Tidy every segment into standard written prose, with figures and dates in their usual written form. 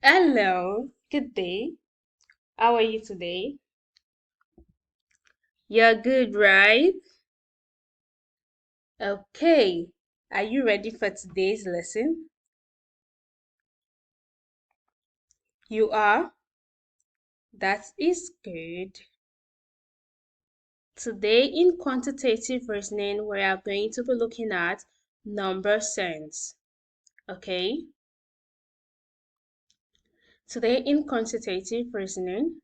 Hello, good day. How are you today? You're good, right? Okay. Are you ready for today's lesson? You are? That is good. Today in quantitative reasoning, we are going to be looking at number sense. Okay? Today in quantitative reasoning,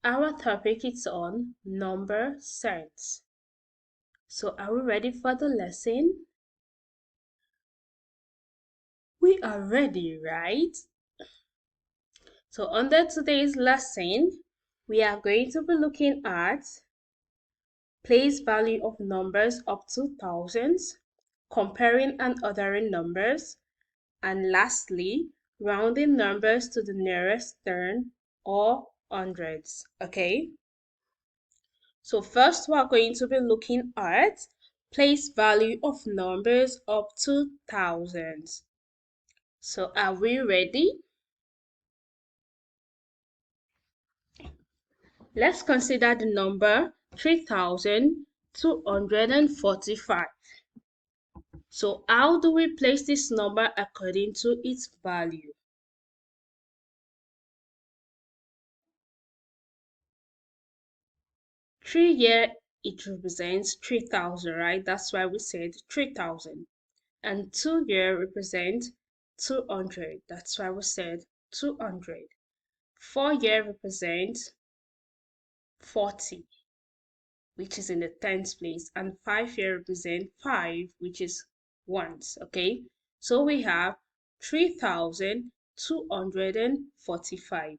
our topic is on number sense. So are we ready for the lesson? We are ready, right? So under today's lesson, we are going to be looking at place value of numbers up to thousands, comparing and othering numbers, and lastly, rounding numbers to the nearest term or hundreds. Okay? So first we are going to be looking at place value of numbers up to thousands. So are we ready? Let's consider the number 3,245. So how do we place this number according to its value? Three here, it represents 3,000, right? That's why we said 3,000. And 2 here represents 200. That's why we said 200. 4 here represents 40, which is in the tens place, and 5 here represent 5, which is ones. Okay, so we have 3,245.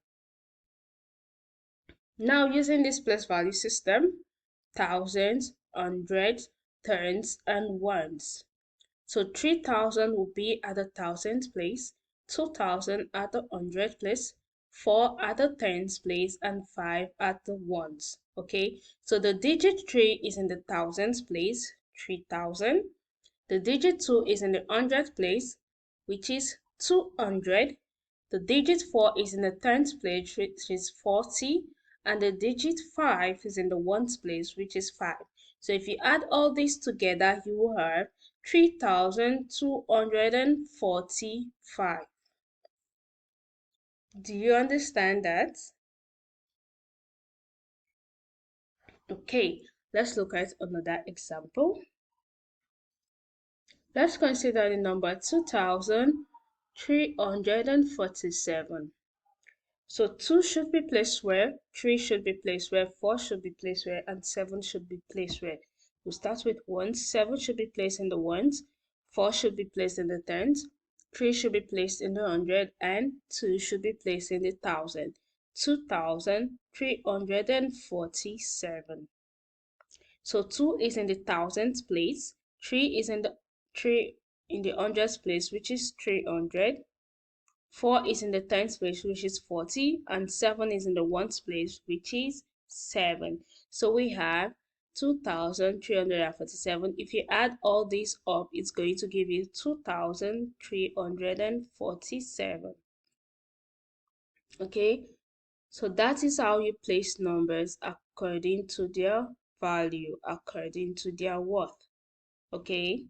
Now using this place value system, thousands, hundreds, tens, and ones. So 3,000 will be at the thousands place, 2,000 at the hundred place, 4 at the tens place, and 5 at the ones. Okay, so the digit 3 is in the thousands place, 3,000. The digit 2 is in the hundred place, which is 200. The digit 4 is in the tens place, which is 40. And the digit 5 is in the ones place, which is 5. So if you add all these together, you will have 3,245. Do you understand that? Okay, let's look at another example. Let's consider the number 2,347. So 2 should be placed where, 3 should be placed where, 4 should be placed where, and 7 should be placed where. We start with ones. 7 should be placed in the ones, 4 should be placed in the tens, 3 should be placed in the hundred, and 2 should be placed in the thousand. 2,347. So 2 is in the thousands place, 3 is in the hundreds place, which is 300. 4 is in the tens place, which is 40, and 7 is in the ones place, which is 7. So we have 2,347. If you add all these up, it's going to give you 2,347. Okay, so that is how you place numbers according to their value, according to their worth. Okay,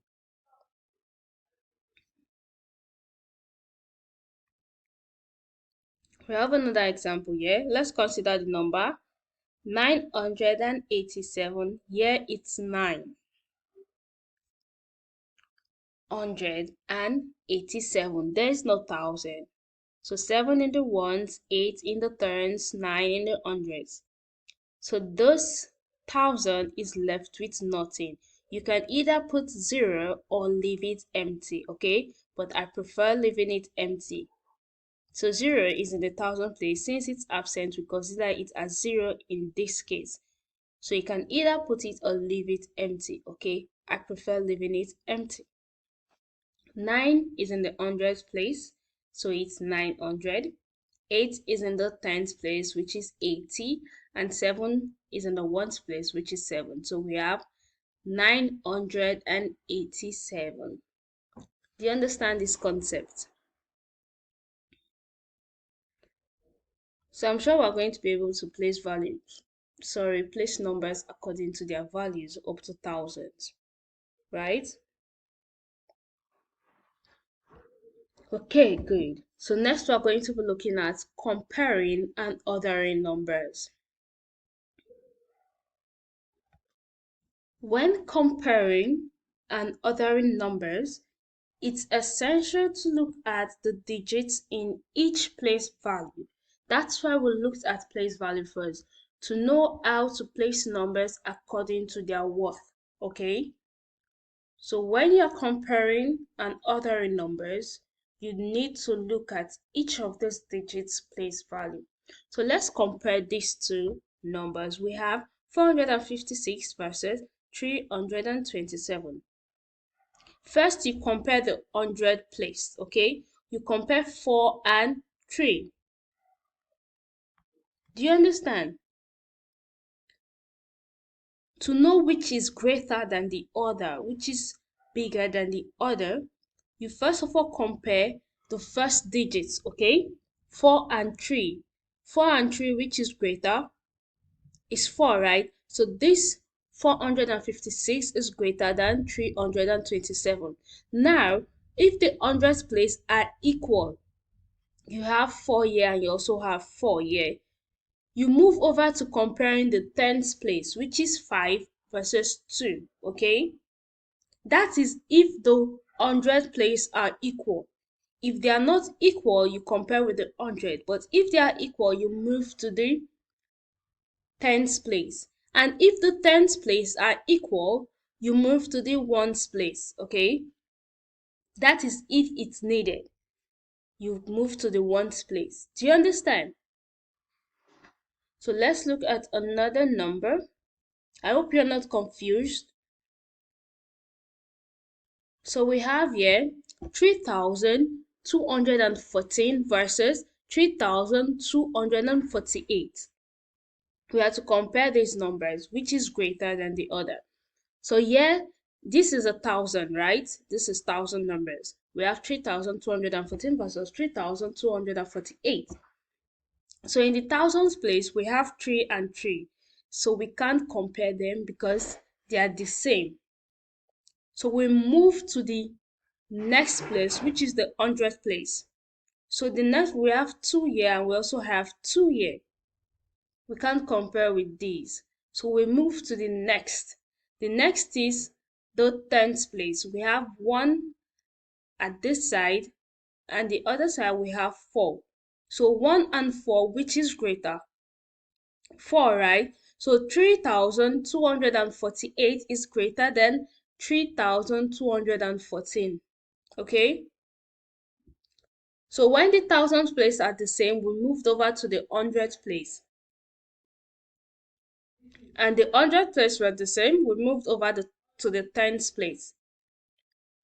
we have another example here. Let's consider the number 987. Here it's 987. There is no thousand. So 7 in the ones, 8 in the tens, 9 in the hundreds. So this thousand is left with nothing. You can either put 0 or leave it empty, okay? But I prefer leaving it empty. So 0 is in the thousand place. Since it's absent, we consider it as 0 in this case. So you can either put it or leave it empty, okay? I prefer leaving it empty. 9 is in the hundreds place, so it's 900. 8 is in the tens place, which is 80. And 7 is in the ones place, which is 7. So we have 987. Do you understand this concept? So I'm sure we're going to be able to place numbers according to their values up to thousands, right? Okay, good. So next we're going to be looking at comparing and othering numbers. When comparing and othering numbers, it's essential to look at the digits in each place value. That's why we looked at place value first, to know how to place numbers according to their worth, okay? So when you're comparing and othering numbers, you need to look at each of these digits place value. So let's compare these two numbers. We have 456 versus 327. First, you compare the hundred place, okay? You compare 4 and 3. Do you understand? To know which is greater than the other, which is bigger than the other, you first of all compare the first digits, okay? 4 and 3. 4 and 3, which is greater, is 4, right? So this 456 is greater than 327. Now, if the hundredths place are equal, you have 4 here and you also have 4 here, you move over to comparing the tens place, which is 5 versus 2, okay? That is if the hundred place are equal. If they are not equal, you compare with the 100, but if they are equal, you move to the tens place. And if the tens place are equal, you move to the ones place, okay? That is if it's needed. You move to the ones place. Do you understand? So let's look at another number. I hope you're not confused. So we have here 3,214 versus 3,248. We have to compare these numbers, which is greater than the other. So here, this is 1,000, right? This is 1,000 numbers. We have 3,214 versus 3,248. So in the thousands place, we have 3 and 3. So we can't compare them because they are the same. So we move to the next place, which is the hundredth place. So the next, we have 2 here and we also have 2 here. We can't compare with these. So we move to the next. The next is the 10th place. We have 1 at this side and the other side we have 4. So 1 and 4, which is greater? 4, right? So 3,248 is greater than 3,214. Okay? So when the thousands place are the same, we moved over to the hundredth place. And the hundredth place were the same, we moved over to the tens place.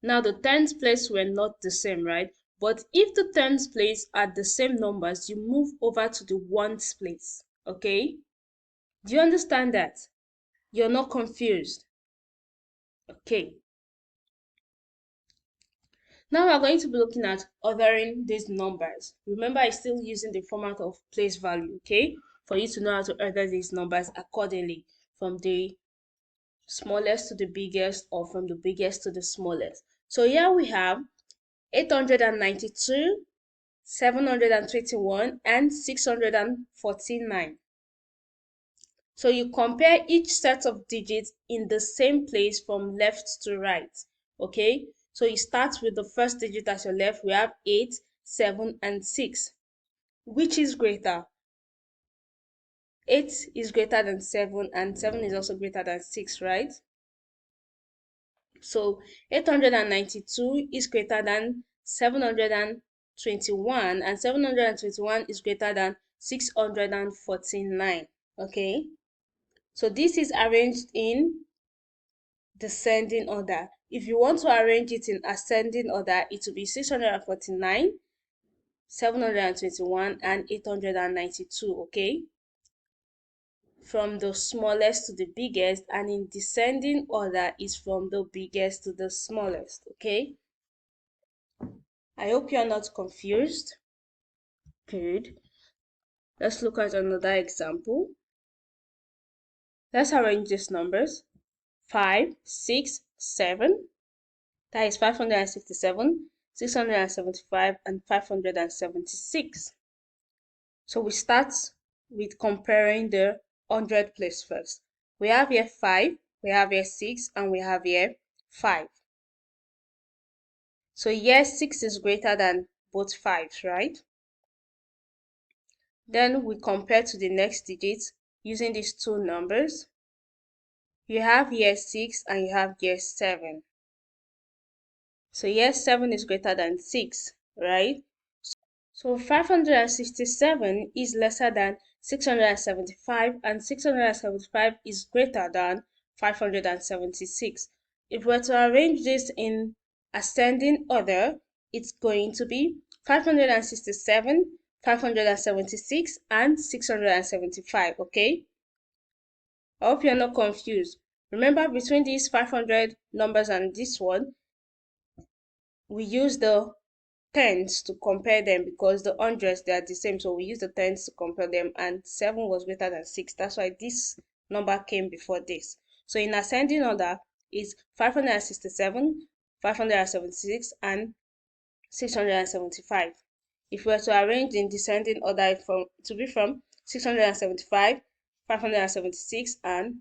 Now the tens place were not the same, right? But if the tens place are the same numbers, you move over to the ones place. Okay? Do you understand that? You're not confused. Okay. Now we're going to be looking at othering these numbers. Remember, I'm still using the format of place value, okay? For you to know how to other these numbers accordingly, from the smallest to the biggest or from the biggest to the smallest. So here we have 892, 721, and 649. So you compare each set of digits in the same place from left to right, okay? So you start with the first digit at your left. We have 8, 7, and 6. Which is greater? 8 is greater than 7, and 7 is also greater than 6, right? So 892 is greater than 721, and 721 is greater than 649, okay? So this is arranged in descending order. If you want to arrange it in ascending order, it will be 649, 721, and 892, okay? From the smallest to the biggest, and in descending order is from the biggest to the smallest, okay? I hope you're not confused. Good. Let's look at another example. Let's arrange these numbers. 5, 6, 7. That is 567, 675, and 576. So we start with comparing the 100 place first. We have here 5, we have here 6, and we have here 5. So here 6 is greater than both 5s, right? Then we compare to the next digits using these two numbers. You have here 6 and you have here 7. So here 7 is greater than 6, right? So 567 is lesser than 675 and 675 is greater than 576. If we're to arrange this in ascending order, it's going to be 567, 576, and 675, okay? I hope you're not confused. Remember, between these 500 numbers and this one, we use the tens to compare them because the hundreds they are the same, so we use the tens to compare them, and 7 was greater than 6. That's why this number came before this. So in ascending order is 567, 576, and 675. If we were to arrange in descending order to be from 675, 576, and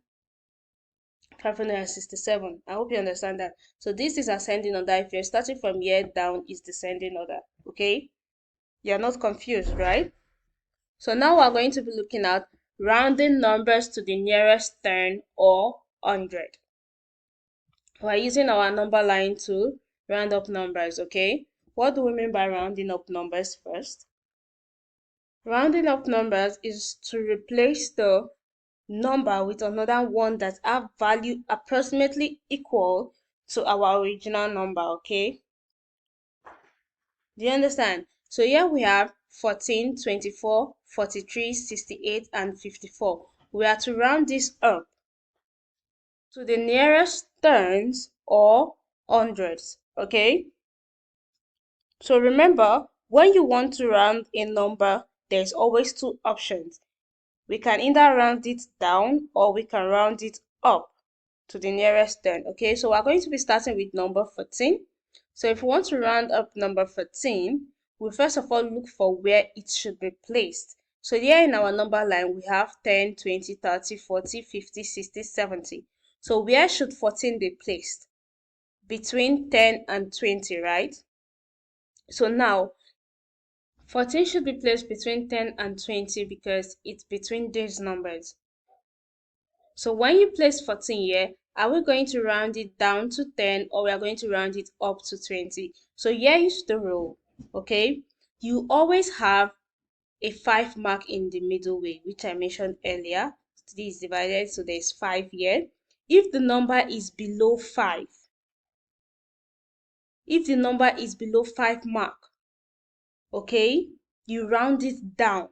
567. I hope you understand that. So this is ascending order. If you're starting from here down, is descending order. Okay? You're not confused, right? So now we're going to be looking at rounding numbers to the nearest 10 or 100. We're using our number line to round up numbers, okay? What do we mean by rounding up numbers first? Rounding up numbers is to replace the number with another one that have value approximately equal to our original number, okay? Do you understand? So here we have 14, 24, 43, 68, and 54. We are to round this up to the nearest tens or hundreds, okay? So remember, when you want to round a number, there's always two options. We can either round it down or we can round it up to the nearest 10. Okay, so we're going to be starting with number 14. So if we want to round up number 14, we first of all look for where it should be placed. So here in our number line, we have 10, 20, 30, 40, 50, 60, 70. So where should 14 be placed? Between 10 and 20, right? So now 14 should be placed between 10 and 20 because it's between these numbers. So when you place 14 here, are we going to round it down to 10 or we are going to round it up to 20? So here is the rule, okay? You always have a 5 mark in the middle way, which I mentioned earlier. This is divided, so there's 5 here. If the number is below 5, if the number is below 5 mark, okay, you round it down,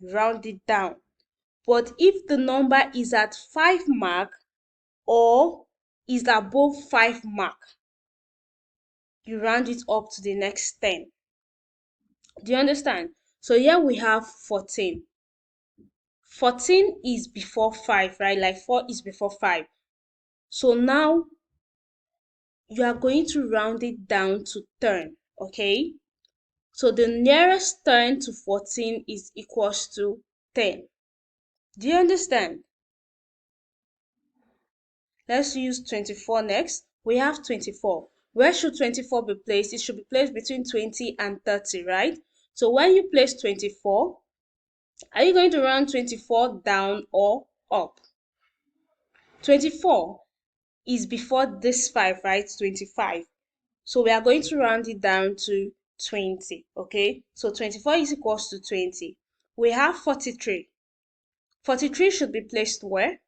round it down. But if the number is at 5 mark or is above 5 mark, you round it up to the next 10. Do you understand? So here we have 14. 14 is before 5, right? Like 4 is before 5. So now you are going to round it down to 10, okay? So the nearest 10 to 14 is equals to 10. Do you understand? Let's use 24 next. We have 24. Where should 24 be placed? It should be placed between 20 and 30, right? So when you place 24, are you going to round 24 down or up? 24 is before this 5, right? 25. So we are going to round it down to 20, okay? So 24 is equals to 20. We have 43. 43 should be placed where?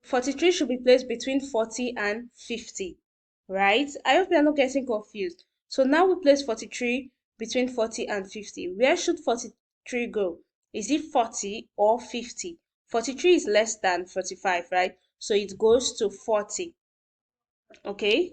43 should be placed between 40 and 50, right? I hope you're not getting confused. So now we place 43 between 40 and 50. Where should 43 go? Is it 40 or 50? 43 is less than 45, right? So it goes to 40, okay?